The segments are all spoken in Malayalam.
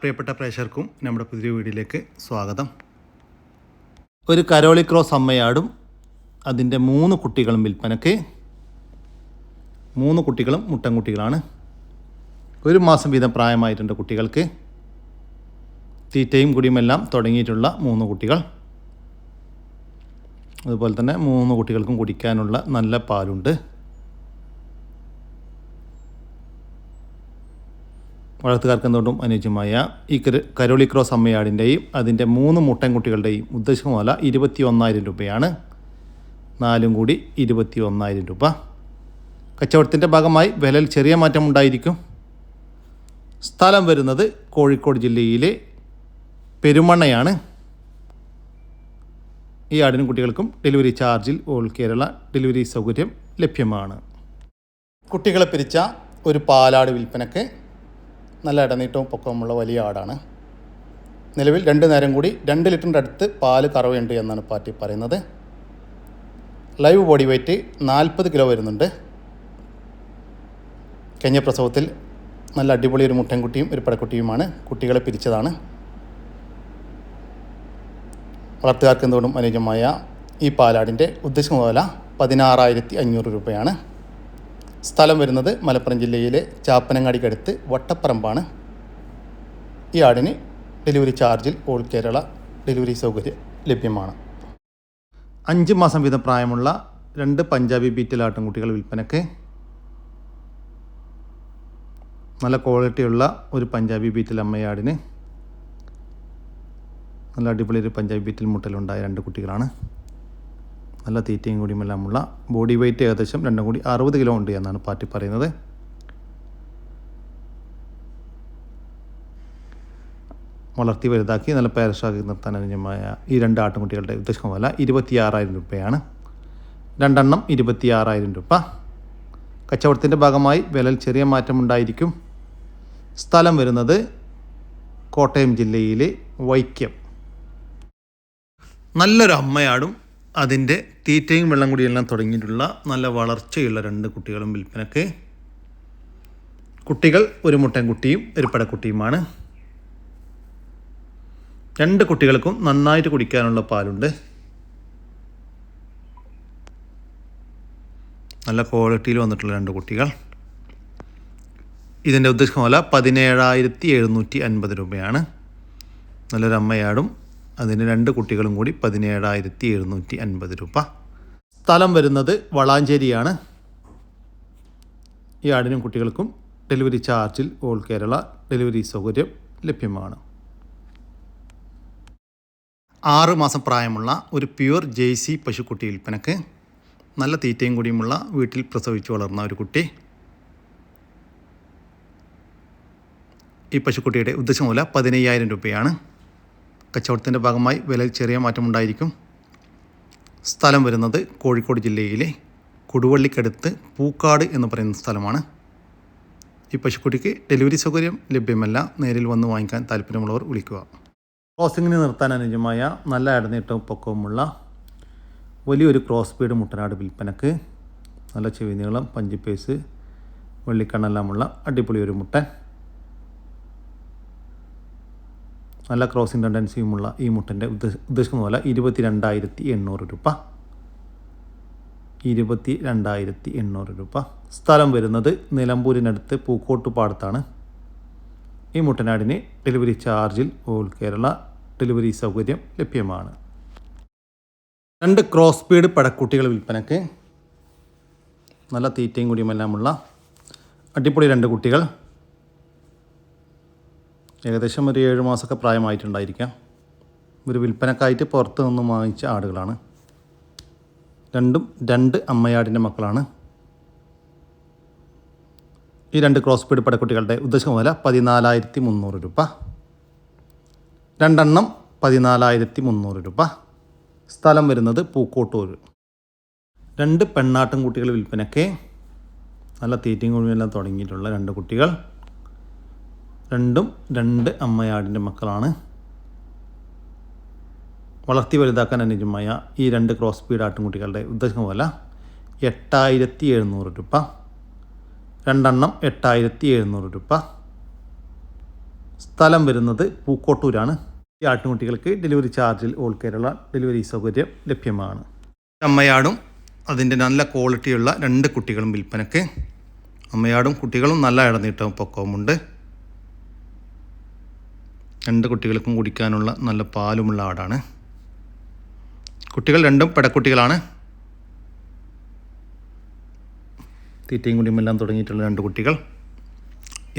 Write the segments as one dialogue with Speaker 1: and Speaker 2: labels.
Speaker 1: പ്രിയപ്പെട്ട പ്രേക്ഷകർക്കും നമ്മുടെ പുതിയ വീഡിയോയിലേക്ക് സ്വാഗതം. ഒരു കരോളി ക്രോസ് അമ്മയാടും അതിൻ്റെ 3 കുട്ടികളും വിൽപ്പനയ്ക്ക്. 3 കുട്ടികളും മുട്ടൻകുട്ടികളാണ്. 1 മാസം വീതം പ്രായമായിട്ടുണ്ട് കുട്ടികൾക്ക്. തീറ്റയും കുടിയുമെല്ലാം തുടങ്ങിയിട്ടുള്ള 3 കുട്ടികൾ. അതുപോലെ തന്നെ 3 കുട്ടികൾക്കും കുടിക്കാനുള്ള നല്ല പാലുണ്ട്. വളർത്തുകാർക്ക് എന്തുകൊണ്ടും അനുയോജ്യമായ ഈ കരോളി ക്രോസ് അമ്മയാടിൻ്റെയും അതിൻ്റെ 3 മുട്ടൻകുട്ടികളുടെയും ഉദ്ദേശിക്കുന്ന 21,000 രൂപയാണ്. 4 കൂടി 21,000 രൂപ. കച്ചവടത്തിൻ്റെ ഭാഗമായി വിലയിൽ ചെറിയ മാറ്റം ഉണ്ടായിരിക്കും. സ്ഥലം വരുന്നത് കോഴിക്കോട് ജില്ലയിലെ പെരുമണ്ണയാണ്. ഈ ആടിനും കുട്ടികൾക്കും ഡെലിവറി ചാർജിൽ ഓൾ കേരള ഡെലിവറി സൗകര്യം ലഭ്യമാണ്. കുട്ടികളെ പിരിച്ച ഒരു പാലാട് വിൽപ്പനയ്ക്ക്. നല്ല ഇടനീട്ടവും പൊക്കമുള്ള വലിയ ആടാണ്. നിലവിൽ 2 നേരം കൂടി 2 ലിറ്ററിൻ്റെ അടുത്ത് പാല് കറവയുണ്ട് എന്നാണ് പാർട്ടി പറയുന്നത്. ലൈവ് ബോഡി വെയ്റ്റ് 40 കിലോ വരുന്നുണ്ട്. കഴിഞ്ഞ പ്രസവത്തിൽ നല്ല അടിപൊളി ഒരു മുട്ടൻകുട്ടിയും ഒരു പടക്കുട്ടിയുമാണ്. കുട്ടികളെ പിരിച്ചതാണ്. വളർത്തുകാർക്ക് എന്തുകൊണ്ടും അനുയോജ്യമായ ഈ പാലാടിൻ്റെ ഉദ്ദേശിക്കുന്ന വില 16,500 രൂപയാണ്. സ്ഥലം വരുന്നത് മലപ്പുറം ജില്ലയിലെ ചാപ്പനങ്ങാടിക്കടുത്ത് വട്ടപ്പറമ്പാണ്. ഈ ആടിന് ഡെലിവറി ചാർജിൽ ഓൾ കേരള ഡെലിവറി സൗകര്യം ലഭ്യമാണ്. 5 മാസം വീതം പ്രായമുള്ള 2 പഞ്ചാബി ബീറ്റൽ ആട്ടിൻകുട്ടികൾ വിൽപ്പനയ്ക്ക്. നല്ല ക്വാളിറ്റിയുള്ള ഒരു പഞ്ചാബി ബീറ്റൽ അമ്മയാടിന് നല്ല അടിപൊളി ഒരു പഞ്ചാബി ബീറ്റൽ മുട്ടലുണ്ടായ 2 കുട്ടികളാണ്. നല്ല തീറ്റയും കൂടിയുമെല്ലാമുള്ള ബോഡി വെയ്റ്റ് ഏകദേശം 2 കൂടി 60 കിലോ ഉണ്ട് എന്നാണ് പാർട്ടി പറയുന്നത്. വളർത്തി വലുതാക്കി നല്ല പേരഷാക്കി നിർത്താൻ അനുയോജ്യമായ ഈ 2 ആട്ടിൻകുട്ടികളുടെ ഉദ്ദേശിക്കുന്ന വില 26,000 രൂപയാണ്. 2 എണ്ണം 26,000 രൂപ. കച്ചവടത്തിൻ്റെ ഭാഗമായി വിലയിൽ ചെറിയ മാറ്റമുണ്ടായിരിക്കും. സ്ഥലം വരുന്നത് കോട്ടയം ജില്ലയിലെ വൈക്കം. നല്ലൊരു അമ്മയാടും അതിൻ്റെ തീറ്റയും വെള്ളം കുടിയെല്ലാം തുടങ്ങിയിട്ടുള്ള നല്ല വളർച്ചയുള്ള 2 കുട്ടികളും വിൽപ്പനയ്ക്ക്. കുട്ടികൾ ഒരു മുട്ടൻകുട്ടിയും ഒരു പടക്കുട്ടിയുമാണ്. 2 കുട്ടികൾക്കും നന്നായിട്ട് കുടിക്കാനുള്ള പാലുണ്ട്. നല്ല ക്വാളിറ്റിയിൽ വന്നിട്ടുള്ള 2 കുട്ടികൾ. ഇതിൻ്റെ ഉദ്ദേശിക്കുന്ന വില 17,750 രൂപയാണ്. നല്ലൊരു അമ്മയാടും അതിന് 2 കുട്ടികളും കൂടി 17,750 രൂപ. സ്ഥലം വരുന്നത് വളാഞ്ചേരിയാണ്. ഈ ആടിനും കുട്ടികൾക്കും ഡെലിവറി ചാർജിൽ ഓൾ കേരള ഡെലിവറി സൗകര്യം ലഭ്യമാണ്. 6 മാസം പ്രായമുള്ള ഒരു പ്യുവർ ജേഴ്സി പശുക്കുട്ടി വിൽപ്പനക്ക്. നല്ല തീറ്റയും കൂടിയുമുള്ള വീട്ടിൽ പ്രസവിച്ച് വളർന്ന ഒരു കുട്ടി. ഈ പശുക്കുട്ടിയുടെ ഉദ്ദേശിക്കുന്ന വില 15,000 രൂപയാണ്. കച്ചവടത്തിൻ്റെ ഭാഗമായി വിലയിൽ ചെറിയ മാറ്റമുണ്ടായിരിക്കും. സ്ഥലം വരുന്നത് കോഴിക്കോട് ജില്ലയിലെ കൊടുവള്ളിക്കടുത്ത് പൂക്കാട് എന്ന് പറയുന്ന സ്ഥലമാണ്. ഈ പശുക്കുട്ടിക്ക് ഡെലിവറി സൗകര്യം ലഭ്യമല്ല. നേരിൽ വന്ന് വാങ്ങിക്കാൻ താല്പര്യമുള്ളവർ വിളിക്കുക. ക്രോസിങ്ങിന് നിർത്താൻ അനുയോജ്യമായ നല്ല ഇടനീട്ടവും പൊക്കവുമുള്ള വലിയൊരു ക്രോസ് ബീഡ് മുട്ടനാട് വിൽപ്പനക്ക്. നല്ല ചെവി നീളം, പഞ്ചിപ്പേസ്, വെള്ളിക്കണ്ണെല്ലാമുള്ള അടിപൊളി ഒരു മുട്ടൻ. നല്ല ക്രോസിംഗ് ടെൻഡൻസിയുമുള്ള ഈ മുട്ടൻ്റെ ഉദ്ദേശിക്കുന്ന വില 22,800 രൂപ. 22,800 രൂപ. സ്ഥലം വരുന്നത് നിലമ്പൂരിനടുത്ത് പൂക്കോട്ടുപാടത്താണ്. ഈ മുട്ടനാടിന് ഡെലിവറി ചാർജിൽ ഓൾ കേരള ഡെലിവറി സൗകര്യം ലഭ്യമാണ്. 2 ക്രോസ് ബീഡ് പടക്കുട്ടികൾ വിൽപ്പനക്ക്. നല്ല തീറ്റയും കൂടിയുമെല്ലാമുള്ള അടിപൊളി 2 കുട്ടികൾ. ഏകദേശം ഒരു 7 മാസമൊക്കെ പ്രായമായിട്ടുണ്ടായിരിക്കാം. ഒരു വിൽപ്പനക്കായിട്ട് പുറത്ത് നിന്നും വാങ്ങിച്ച ആടുകളാണ്. 2 അമ്മയാടിൻ്റെ മക്കളാണ്. ഈ 2 ക്രോസ് ബീഡ് പടക്കുട്ടികളുടെ ഉദ്ദേശിക്കുന്ന വില 14,300 രൂപ. 2 എണ്ണം 14,300 രൂപ. സ്ഥലം വരുന്നത് പൂക്കോട്ടൂർ. 2 പെണ്ണാട്ടും കുട്ടികൾ വിൽപ്പനയ്ക്ക്. നല്ല തീറ്റയും കുഴിയെല്ലാം തുടങ്ങിയിട്ടുള്ള 2 കുട്ടികൾ. 2 അമ്മയാടിൻ്റെ മക്കളാണ്. വളർത്തി വലുതാക്കാൻ അനുയോജ്യമായ ഈ 2 ക്രോസ് ബീഡ് ആട്ടിൻകുട്ടികളുടെ ഉദ്ദേശിക്കുന്ന വില 8,700 രൂപ. 2 എണ്ണം 8,700 രൂപ. സ്ഥലം വരുന്നത് പൂക്കോട്ടൂരാണ്. ഈ ആട്ടിൻകുട്ടികൾക്ക് ഡെലിവറി ചാർജിൽ ഓൾ കേരള ഡെലിവറി സൗകര്യം ലഭ്യമാണ്. അമ്മയാടും അതിൻ്റെ നല്ല ക്വാളിറ്റിയുള്ള 2 കുട്ടികളും വിൽപ്പനയ്ക്ക്. അമ്മയാടും കുട്ടികളും നല്ല ഇടനീട്ടവും പൊക്കവുമുണ്ട്. 2 കുട്ടികൾക്കും കുടിക്കാനുള്ള നല്ല പാലുമുള്ള ആടാണ്. കുട്ടികൾ രണ്ടും പെടക്കുട്ടികളാണ്. തീറ്റയും കുടിയുമെല്ലാം തുടങ്ങിയിട്ടുള്ള 2 കുട്ടികൾ.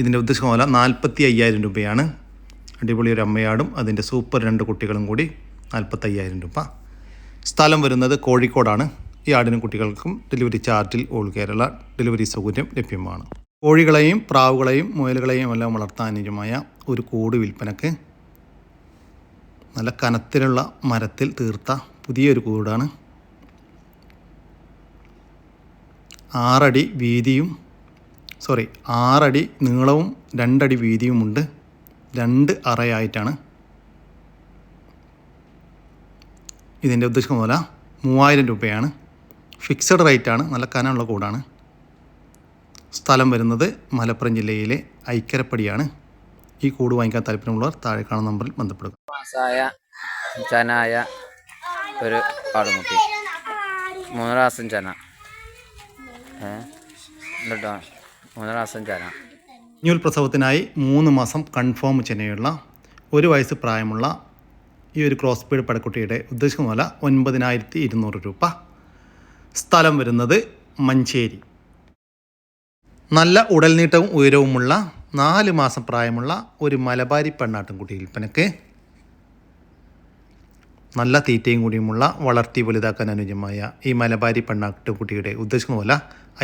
Speaker 1: ഇതിൻ്റെ ഉദ്ദേശം പോലെ 45,000 രൂപയാണ്. അടിപൊളി ഒരു അമ്മയാടും അതിൻ്റെ സൂപ്പർ 2 കുട്ടികളും കൂടി 45,000 രൂപ. സ്ഥലം വരുന്നത് കോഴിക്കോടാണ്. ഈ ആടിനും കുട്ടികൾക്കും ഡെലിവറി ചാർജിൽ ഓൾ കേരള ഡെലിവറി സൗകര്യം ലഭ്യമാണ്. കോഴികളെയും പ്രാവുകളെയും മുയലുകളെയും എല്ലാം വളർത്താൻ അനുയോജ്യമായ ഒരു കൂട് വിൽപ്പനക്ക്. നല്ല കനത്തിലുള്ള മരത്തിൽ തീർത്ത പുതിയൊരു കൂടാണ്. 6 അടി നീളവും 2 അടി വീതിയുമുണ്ട്. 2 അറയായിട്ടാണ്. ഇതിൻ്റെ ഉദ്ദേശം പോലെ 3,000 രൂപയാണ്. ഫിക്സഡ് റേറ്റാണ്. നല്ല കനമുള്ള കൂടാണ്. സ്ഥലം വരുന്നത് മലപ്പുറം ജില്ലയിലെ ഐക്കരപ്പടിയാണ്. ഈ കൂട് വാങ്ങിക്കാൻ താല്പര്യമുള്ളവർ താഴെ കാണുന്ന നമ്പറിൽ ബന്ധപ്പെടുക.
Speaker 2: ചനായ ഒരു ആടുമുട്ടി 3 മാസം ചന 3 മാസം ചന.
Speaker 1: കുഞ്ഞുൽ പ്രസവത്തിനായി 3 മാസം കൺഫേം ചെനയുള്ള 1 വയസ്സ് പ്രായമുള്ള ഈ ഒരു ക്രോസ് ബീഡ് പടക്കുട്ടിയുടെ ഉദ്ദേശിക്കുന്ന വില 9,200 രൂപ. സ്ഥലം വരുന്നത് മഞ്ചേരി. നല്ല ഉടൽനീട്ടവും ഉയരവുമുള്ള 4 മാസം പ്രായമുള്ള ഒരു മലബാരി പെണ്ണാട്ടിൻകുട്ടി വിൽപ്പനക്ക്. നല്ല തീറ്റയും കൂടിയുമുള്ള വളർത്തി വലുതാക്കാൻ അനുയോജ്യമായ ഈ മലബാരി പെണ്ണാട്ടിൻകുട്ടിയുടെ ഉദ്ദേശിക്കുന്ന വില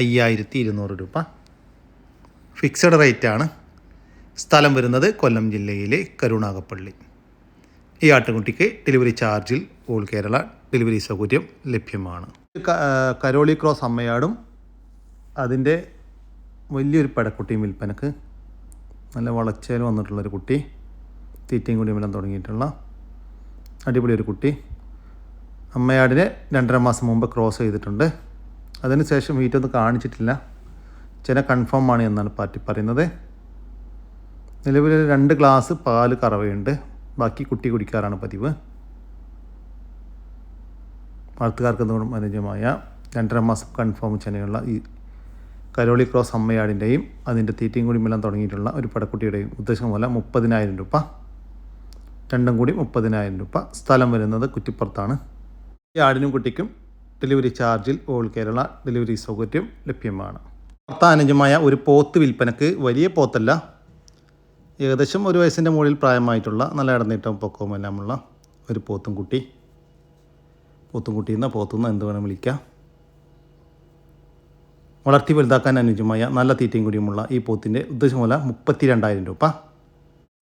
Speaker 1: 5,200 രൂപ. ഫിക്സഡ് റേറ്റാണ്. സ്ഥലം വരുന്നത് കൊല്ലം ജില്ലയിലെ കരുണാകപ്പള്ളി. ഈ ആട്ടിൻകുട്ടിക്ക് ഡെലിവറി ചാർജിൽ ഓൾ കേരള ഡെലിവറി സൗകര്യം ലഭ്യമാണ്. കരോളി ക്രോസ് അമ്മയാടും അതിൻ്റെ വലിയൊരു പെടക്കുട്ടിയും വിൽപ്പനക്ക്. നല്ല വളച്ചേൽ വന്നിട്ടുള്ളൊരു കുട്ടി. തീറ്റയും കൂടിയും എല്ലാം തുടങ്ങിയിട്ടുള്ള അടിപൊളി ഒരു കുട്ടി. അമ്മയാടിനെ 2.5 മാസം മുമ്പ് ക്രോസ് ചെയ്തിട്ടുണ്ട്. അതിനുശേഷം വീറ്റൊന്നും കാണിച്ചിട്ടില്ല. ചെന കൺഫേം ആണ് എന്നാണ് പാറ്റി പറയുന്നത്. നിലവിൽ 2 ഗ്ലാസ് പാല് കറവയുണ്ട്. ബാക്കി കുട്ടി കുടിക്കാറാണ് പതിവ്. വളർത്തുകാർക്ക് എന്തുകൊണ്ടും അനുയോജ്യമായ 2.5 മാസം കൺഫേം ചെനയുള്ള ഈ കരോളി ക്രോസ് അമ്മയാടിൻ്റെയും അതിൻ്റെ തീറ്റയും കൂടി എല്ലാം തുടങ്ങിയിട്ടുള്ള ഒരു പടക്കുട്ടിയുടെയും ഉദ്ദേശം പോലെ 30,000 രൂപ. രണ്ടും കൂടി 30,000 രൂപ. സ്ഥലം വരുന്നത് കുറ്റിപ്പുറത്താണ്. ഈ ആടിനും കുട്ടിക്കും ഡെലിവറി ചാർജിൽ ഓൾ കേരള ഡെലിവറി സൗകര്യം ലഭ്യമാണ്. വളർത്താൻ അനുയോജ്യമായ ഒരു പോത്ത് വിൽപ്പനക്ക്. വലിയ പോത്തല്ല, ഏകദേശം 1 വയസ്സിൻ്റെ മുകളിൽ പ്രായമായിട്ടുള്ള നല്ല ഇടനീട്ടവും പൊക്കവും എല്ലാമുള്ള ഒരു പോത്തുംകുട്ടി. പോത്തുംകുട്ടിയെന്ന പോത്തുനിന്ന് എന്ത് വേണം വിളിക്കാം. വളർത്തി വലുതാക്കാൻ അനുയോജ്യമായ നല്ല തീറ്റയും കൂടിയുമുള്ള ഈ പോത്തിൻ്റെ ഉദ്ദേശം പോലെ 32,000 രൂപ.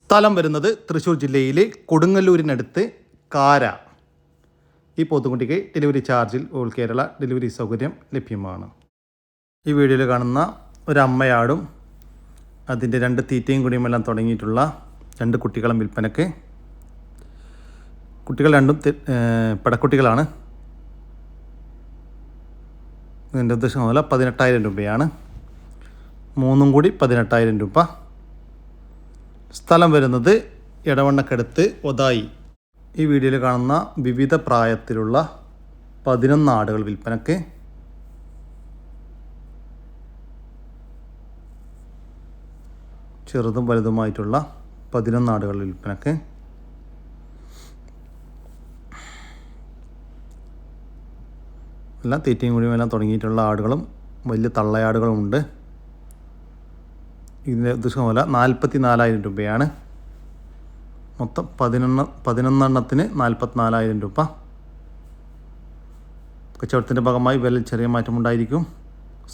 Speaker 1: സ്ഥലം വരുന്നത് തൃശ്ശൂർ ജില്ലയിലെ കൊടുങ്ങല്ലൂരിനടുത്ത് കാര. ഈ പോത്തുംകുട്ടിക്ക് ഡെലിവറി ചാർജിൽ ഓൾ കേരള ഡെലിവറി സൗകര്യം ലഭ്യമാണ്. ഈ വീഡിയോയിൽ കാണുന്ന ഒരു അമ്മയാടും അതിൻ്റെ 2 തീറ്റയും കൂടിയും എല്ലാം തുടങ്ങിയിട്ടുള്ള 2 കുട്ടികളും വിൽപ്പനക്ക്. കുട്ടികൾ രണ്ടും പടക്കുട്ടികളാണ്. ഇതിൻ്റെ ഉദ്ദേശം പോലെ 18,000 രൂപയാണ്. 3 കൂടി 18,000 രൂപ. സ്ഥലം വരുന്നത് എടവണ്ണക്കടുത്ത് ഒതായി. ഈ വീഡിയോയിൽ കാണുന്ന വിവിധ പ്രായത്തിലുള്ള 11 ആടുകൾ വിൽപ്പനക്ക്. ചെറുതും വലുതുമായിട്ടുള്ള 11 ആടുകൾ വിൽപ്പനക്ക്. എല്ലാം തീറ്റയും കൂടിയും എല്ലാം തുടങ്ങിയിട്ടുള്ള ആടുകളും വലിയ തള്ളയാടുകളും ഉണ്ട്. ഇതിൻ്റെ ഉദ്ദേശം പോലെ 44,000 രൂപയാണ്. മൊത്തം 11 എണ്ണത്തിന് 44,000 രൂപ. കച്ചവടത്തിൻ്റെ ഭാഗമായി വിലയിൽ ചെറിയ മാറ്റമുണ്ടായിരിക്കും.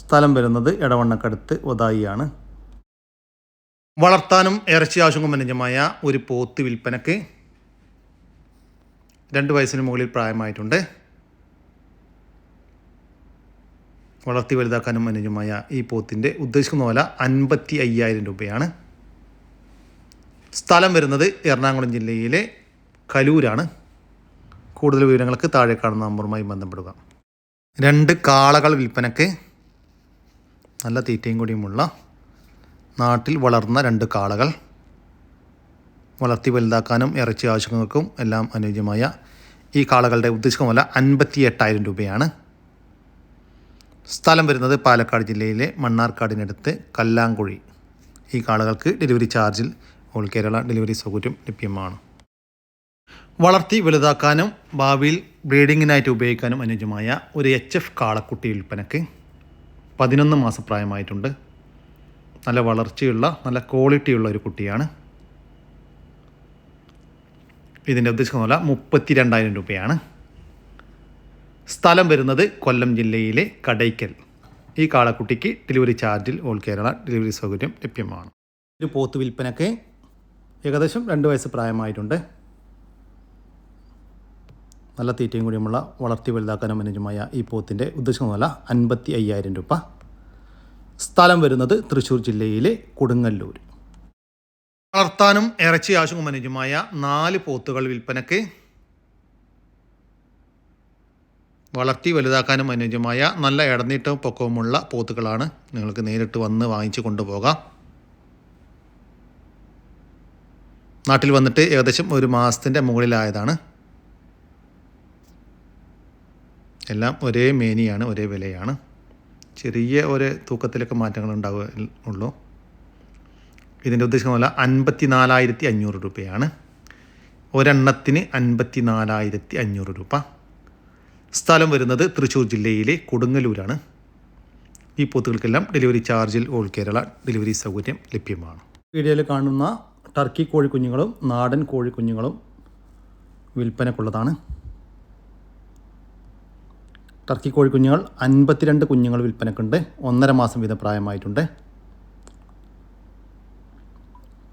Speaker 1: സ്ഥലം വരുന്നത് എടവണ്ണക്കടുത്ത് ഒതായിയാണ്. വളർത്താനും ഇറച്ചി ആവശ്യങ്ങൾക്കും അനുയോജ്യമായ ഒരു പോത്ത് വിൽപ്പനക്ക്. 2 വയസ്സിന് മുകളിൽ പ്രായമായിട്ടുണ്ട്. വളർത്തി വലുതാക്കാനും അനുയോജ്യമായ ഈ പോത്തിൻ്റെ ഉദ്ദേശിക്കുന്ന വില 55,000 രൂപയാണ്. സ്ഥലം വരുന്നത് എറണാകുളം ജില്ലയിലെ കലൂരാണ്. കൂടുതൽ വിവരങ്ങൾക്ക് താഴെ കാണുന്ന നമ്പറുമായി ബന്ധപ്പെടുക. 2 കാളകൾ വിൽപ്പനക്ക്. നല്ല തീറ്റയും കൂടിയുമുള്ള നാട്ടിൽ വളർന്ന 2 കാളകൾ. വളർത്തി വലുതാക്കാനും ഇറച്ചി ആവശ്യങ്ങൾക്കും എല്ലാം അനുയോജ്യമായ ഈ കാളകളുടെ ഉദ്ദേശിക്കുന്ന വില 58,000 രൂപയാണ്. സ്ഥലം വരുന്നത് പാലക്കാട് ജില്ലയിലെ മണ്ണാർക്കാടിനടുത്ത് കല്ലാങ്കുഴി. ഈ കാളകൾക്ക് ഡെലിവറി ചാർജിൽ ഓൾ കേരള ഡെലിവറി സൗകര്യം ലഭ്യമാണ്. വളർത്തി വലുതാക്കാനും ഭാവിയിൽ ബ്രീഡിങ്ങിനായിട്ട് ഉപയോഗിക്കാനും അനുയോജ്യമായ ഒരു HF കാളക്കുട്ടി വിൽപ്പനയ്ക്ക് 11 മാസം പ്രായമായിട്ടുണ്ട്. നല്ല വളർച്ചയുള്ള നല്ല ക്വാളിറ്റിയുള്ള ഒരു കുട്ടിയാണ്. ഇതിൻ്റെ ഉദ്ദേശിക്കുന്ന വില 32,000 രൂപയാണ്. സ്ഥലം വരുന്നത് കൊല്ലം ജില്ലയിലെ കടയ്ക്കൽ. ഈ കാളക്കുട്ടിക്ക് ഡെലിവറി ചാർജിൽ ഓൾ കേരള ഡെലിവറി സൗകര്യം ലഭ്യമാണ്. ഒരു പോത്ത് വിൽപ്പനയ്ക്ക് ഏകദേശം 2 വയസ്സ് പ്രായമായിട്ടുണ്ട്. നല്ല തീറ്റയും കൂടിയുമുള്ള വളർത്തി വലുതാക്കാനും അനുയോജ്യമായ ഈ പോത്തിൻ്റെ ഉദ്ദേശിക്കുന്ന വില 55,000 രൂപ. സ്ഥലം വരുന്നത് തൃശ്ശൂർ ജില്ലയിലെ കൊടുങ്ങല്ലൂർ. വളർത്താനും ഇറച്ചി ആവശ്യവും അനുയോജ്യമായ 4 പോത്തുകൾ വിൽപ്പനയ്ക്ക്. വളർത്തി വലുതാക്കാനും അനുയോജ്യമായ നല്ല ഇടനീട്ടവും പൊക്കവുമുള്ള പോത്തുകളാണ്. നിങ്ങൾക്ക് നേരിട്ട് വന്ന് വാങ്ങിച്ചു കൊണ്ടുപോകാം. നാട്ടിൽ വന്നിട്ട് ഏകദേശം 1 മാസത്തിൻ്റെ മുകളിലായതാണ്. എല്ലാം ഒരേ മേനിയാണ്, ഒരേ വിലയാണ്. ചെറിയ ഒരു തൂക്കത്തിലൊക്കെ മാറ്റങ്ങൾ ഉണ്ടാവുള്ളൂ. ഇതിൻ്റെ ഉദ്ദേശിക്കുന്ന വില 54,500 രൂപയാണ്. ഒരെണ്ണത്തിന് 54,500 രൂപ. സ്ഥലം വരുന്നത് തൃശ്ശൂർ ജില്ലയിലെ കൊടുങ്ങല്ലൂരാണ്. ഈ പോത്തുകൾക്കെല്ലാം ഡെലിവറി ചാർജിൽ ഓൾ കേരള ഡെലിവറി സൗകര്യം ലഭ്യമാണ്. വീഡിയോയിൽ കാണുന്ന ടർക്കി കോഴിക്കുഞ്ഞുങ്ങളും നാടൻ കോഴിക്കുഞ്ഞുങ്ങളും വിൽപ്പനക്കുള്ളതാണ്. ടർക്കി കോഴിക്കുഞ്ഞുങ്ങൾ 52 കുഞ്ഞുങ്ങൾ വിൽപ്പനക്കുണ്ട്. 1.5 മാസം വീതം പ്രായമായിട്ടുണ്ട്.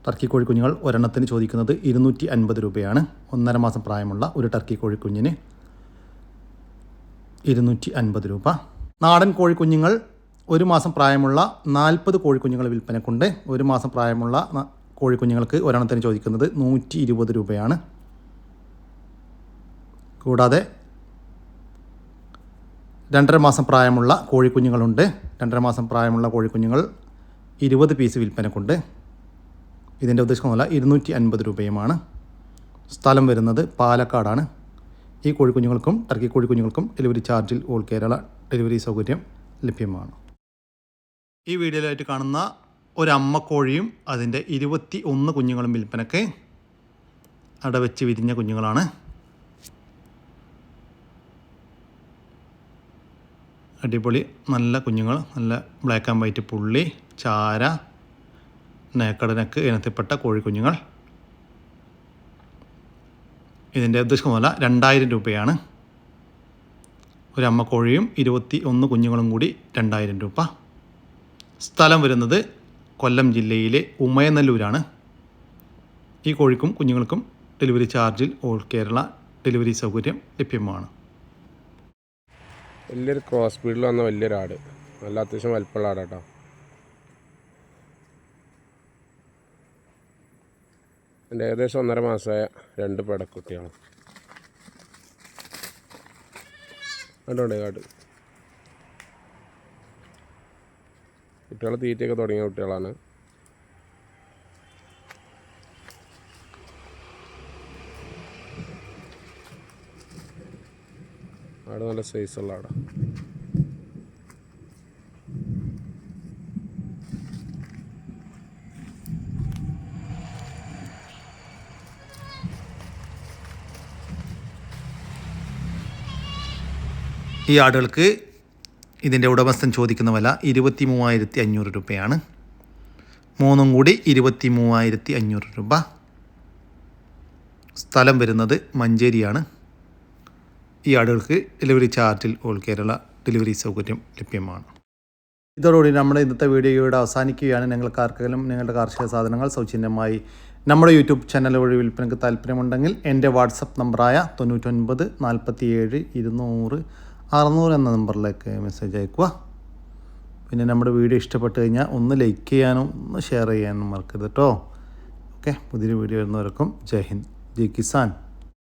Speaker 1: ടർക്കി കോഴിക്കുഞ്ഞുങ്ങൾ ഒരെണ്ണത്തിന് ചോദിക്കുന്നത് 250 രൂപയാണ്. 1.5 മാസം പ്രായമുള്ള ഒരു ടർക്കി കോഴിക്കുഞ്ഞിന് 250 രൂപ. നാടൻ കോഴിക്കുഞ്ഞുങ്ങൾ 1 മാസം പ്രായമുള്ള 40 കോഴിക്കുഞ്ഞുങ്ങൾ വിൽപ്പനക്കുണ്ട്. 1 മാസം പ്രായമുള്ള കോഴിക്കുഞ്ഞുങ്ങൾക്ക് ഒരെണ്ണത്തിന് ചോദിക്കുന്നത് 120 രൂപയാണ്. കൂടാതെ 2.5 മാസം പ്രായമുള്ള കോഴിക്കുഞ്ഞുങ്ങളുണ്ട്. 2.5 മാസം പ്രായമുള്ള കോഴിക്കുഞ്ഞുങ്ങൾ 20 പീസ് വിൽപ്പനക്കുണ്ട്. ഇതിൻ്റെ ഉദ്ദേശിക്കുന്ന വില 250 രൂപയുമാണ്. സ്ഥലം വരുന്നത് പാലക്കാടാണ്. ഈ കോഴിക്കുഞ്ഞുങ്ങൾക്കും ടർക്കി കോഴിക്കുഞ്ഞുങ്ങൾക്കും ഡെലിവറി ചാർജിൽ ഓൾ കേരള ഡെലിവറി സൗകര്യം ലഭ്യമാണ്. ഈ വീഡിയോയിലായിട്ട് കാണുന്ന ഒരു അമ്മക്കോഴിയും അതിൻ്റെ 21 കുഞ്ഞുങ്ങളും വിൽപ്പനയ്ക്ക്. അടവെച്ച് വിരിഞ്ഞ കുഞ്ഞുങ്ങളാണ്. അടിപൊളി നല്ല കുഞ്ഞുങ്ങൾ. നല്ല ബ്ലാക്ക് ആൻഡ് വൈറ്റ് പുള്ളി, ചാര, നേക്കടനക്ക് ഇനത്തിൽപ്പെട്ട കോഴിക്കുഞ്ഞുങ്ങൾ. ഇതിൻ്റെ ഉദ്ദേശിക്കുന്ന വില 2,000 രൂപയാണ്. ഒരു അമ്മക്കോഴിയും 21 കുഞ്ഞുങ്ങളും കൂടി 2,000 രൂപ. സ്ഥലം വരുന്നത് കൊല്ലം ജില്ലയിലെ ഉമയനല്ലൂരാണ്. ഈ കോഴിക്കും കുഞ്ഞുങ്ങൾക്കും ഡെലിവറി ചാർജിൽ ഓൾ കേരള ഡെലിവറി സൗകര്യം ലഭ്യമാണ്.
Speaker 3: വലിയൊരു ക്രോസ് ബീഡിൽ വന്ന വലിയൊരാട്, നല്ല അത്യാവശ്യം വലിപ്പമുള്ള ആടാട്ടോ. എൻ്റെ ഏകദേശം 1.5 മാസമായ 2 പെടക്കുട്ടിയാണ്. കണ്ടോണ്ടേ കാട് കുട്ടികൾ തീറ്റയൊക്കെ തുടങ്ങിയ കുട്ടികളാണ്. ആട് നല്ല സൈസുള്ള ആടാ.
Speaker 1: ഈ ആടുകൾക്ക് ഇതിൻ്റെ ഉടമസ്ഥൻ ചോദിക്കുന്ന വില 23,500 രൂപയാണ്. 3 കൂടി 23,500 രൂപ. സ്ഥലം വരുന്നത് മഞ്ചേരിയാണ്. ഈ ആടുകൾക്ക് ഡെലിവറി ചാർജിൽ ഓൾ കേരള ഡെലിവറി സൗകര്യം ലഭ്യമാണ്. ഇതോടുകൂടി നമ്മുടെ ഇന്നത്തെ വീഡിയോ ഇവിടെ അവസാനിക്കുകയാണ്. നിങ്ങൾക്ക് ആർക്കെങ്കിലും നിങ്ങളുടെ കാർഷിക സാധനങ്ങൾ സൗജന്യമായി നമ്മുടെ യൂട്യൂബ് ചാനൽ വഴി വിൽപ്പനയ്ക്ക് താല്പര്യമുണ്ടെങ്കിൽ എൻ്റെ വാട്സപ്പ് നമ്പറായ 99 47 200 600 എന്ന നമ്പറിലേക്ക് മെസ്സേജ് അയക്കുക. പിന്നെ നമ്മുടെ വീഡിയോ ഇഷ്ടപ്പെട്ട് കഴിഞ്ഞാൽ ഒന്ന് ലൈക്ക് ചെയ്യാനും ഒന്ന് ഷെയർ ചെയ്യാനും മറക്കരുത് കേട്ടോ. ഓക്കെ, പുതിയൊരു വീഡിയോ വരുന്നവർക്കും ജയ് ഹിന്ദ്, ജയ് കിസാൻ.